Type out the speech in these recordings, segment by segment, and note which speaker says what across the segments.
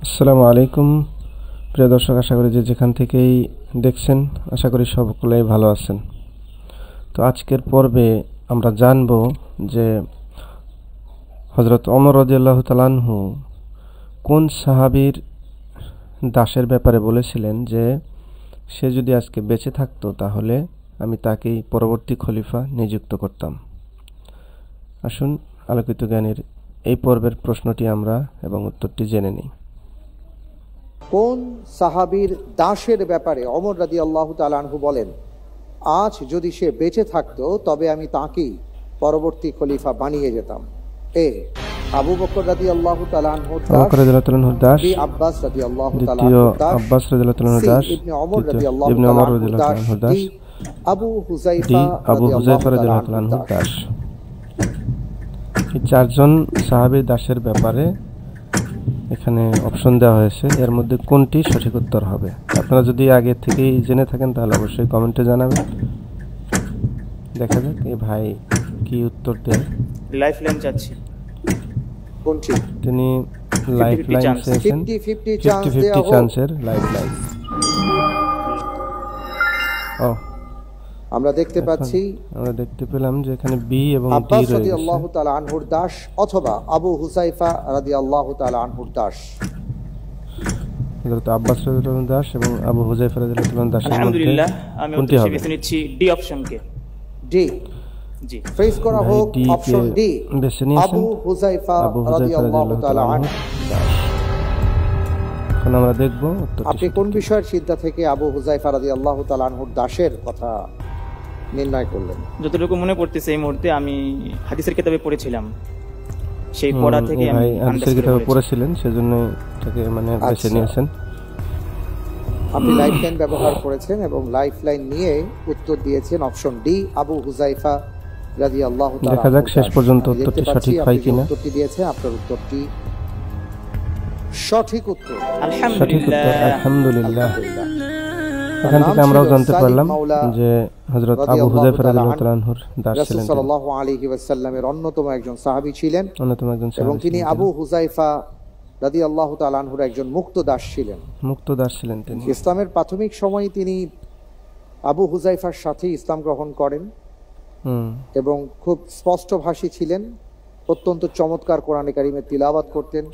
Speaker 1: আসসালামু আলাইকুম প্রিয় দর্শক, আশা করি যে যেখান থেকেই দেখছেন আশা করি সকলেই ভালো আছেন। তো আজকের পর্বে আমরা জানব যে হযরত ওমর রাদিয়াল্লাহু তাআলা আনহু কোন সাহাবীর দাসের ব্যাপারে বলেছিলেন যে সে যদি আজকে বেঁচে থাকতো তাহলে আমি তাকেই পরবর্তী খলিফা নিযুক্ত করতাম। আসুন আলোকিত জ্ঞানের এই পর্বের প্রশ্নটি আমরা এবং উত্তরটি জেনে নিই।
Speaker 2: কোন সাহাবীর দাসের ব্যাপারে ওমর রাদিয়াল্লাহু তাআলা আনহু বলেন, আজ যদি সে বেঁচে থাকতো তবে আমি তাকেই পরবর্তী খলিফা বানিয়ে যেতাম? এ আবু বকর রাদিয়াল্লাহু তাআলা আনহু দাস, বি আব্বাস রাদিয়াল্লাহু তাআলা আনহু দাস, আব্বাস রাদিয়াল্লাহু তাআলা দাস, ইবনে ওমর রাদিয়াল্লাহু তাআলা দাস, আবু হুযায়ফা রাদিয়াল্লাহু তাআলা দাস।
Speaker 1: এই চারজন সাহাবীর দাসের ব্যাপারে এখানে অপশন দেওয়া হয়েছে, এর মধ্যে কোনটি সঠিক উত্তর হবে? আপনারা যদি আগে থেকেই জেনে থাকেন তাহলে অবশ্যই কমেন্টে জানাবেন। দেখা যাক এই ভাই কি উত্তর দেয়।
Speaker 3: লাইফলাইন চাচ্ছি
Speaker 2: কোনটি?
Speaker 1: তিনি লাইফলাইন চেয়েছেন, 50-50 চান্সের লাইফলাইন।
Speaker 2: আমরা দেখতে পাচ্ছি,
Speaker 1: আমরা দেখতে পেলাম যে এখানে বি এবং ডি
Speaker 2: আব্বাস
Speaker 1: রয়েছে।
Speaker 2: রাদিয়াল্লাহু তাআলা আনহুর দাস অথবা আবু হুযায়ফা রাদিয়াল্লাহু তাআলা আনহুর দাস।
Speaker 1: হযরত আব্বাস রাদিয়াল্লাহু তাআলা দাস এবং আবু হুযায়ফা রাদিয়াল্লাহু তাআলা দাসের মধ্যে
Speaker 3: আলহামদুলিল্লাহ আমি
Speaker 1: কোনটি হবে?
Speaker 3: বেছে নিচ্ছি ডি অপশনকে।
Speaker 2: ডি
Speaker 3: জি,
Speaker 2: ফেস করা হোক অপশন ডি,
Speaker 1: বেছে নিয়েছেন
Speaker 2: আবু হুযায়ফা রাদিয়াল্লাহু তাআলা আনহু দাস।
Speaker 1: এখন আমরা দেখব উত্তরটি।
Speaker 2: আপনি কোন বিষয়ের চিন্তা থেকে আবু হুযায়ফা রাদিয়াল্লাহু তাআলা আনহুর দাসের কথা নির্ণয় করলেন?
Speaker 3: যতটুকু মনে পড়তেছে এই মুহূর্তে আমি হাদিসের কিতাবে পড়েছিলাম, সেই পড়া থেকে আমি
Speaker 1: হাদিসের কিতাবে পড়েছিলেন, সেজন্য এটাকে বেছে নিয়েছেন।
Speaker 2: আপনি লাইফলাইন ব্যবহার করেছেন এবং লাইফলাইন নিয়ে উত্তর দিয়েছেন অপশন ডি, আবু হুযায়ফা রাদিয়াল্লাহু তাআলা।
Speaker 1: দেখা যাক শেষ পর্যন্ত উত্তরটি সঠিক হয় কিনা।
Speaker 2: উত্তরটি দিয়েছেন, আপনার উত্তরটি সঠিক উত্তর।
Speaker 1: আলহামদুলিল্লাহ। এখান থেকে আমরাও জানতে পারলাম যে হযরত আবু হুযায়ফা রাদিয়াল্লাহু তাআলা আনহুর দাস ছিলেন,
Speaker 2: রাসূল সাল্লাল্লাহু আলাইহি ওয়াসাল্লামের অন্যতম একজন সাহাবী ছিলেন এবং তিনি আবু হুযায়ফা রাদিয়াল্লাহু তাআলা আনহুর একজন মুক্ত দাস ছিলেন।
Speaker 1: তিনি
Speaker 2: ইসলামের প্রাথমিক সময়ে তিনি আবু হুযায়ফার সাথে ইসলাম গ্রহণ করেন এবং খুব স্পষ্টভাষী ছিলেন, অত্যন্ত চমৎকার কোরআনে কারিমের তিলাওয়াত করতেন,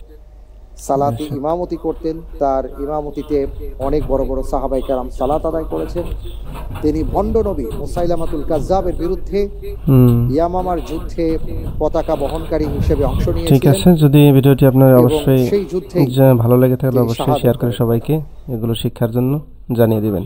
Speaker 2: সালাতে ইমামতি করতেন। তার ইমামতিতে অনেক বড় বড় সাহাবায়ে কেরাম সালাত আদায় করেছেন। তিনি ভণ্ড নবী মুসাইলামাতুল কাজ্জাবের বিরুদ্ধে ইয়ামামার যুদ্ধে পতাকা বহনকারী হিসেবে অংশ নিয়েছিলেন।
Speaker 1: ঠিক আছে, যদি ভিডিওটি আপনার অবশ্যই ভালো লেগে থাকলে অবশ্যই শেয়ার করে সবাইকে এগুলো শিক্ষার জন্য জানিয়ে দিবেন।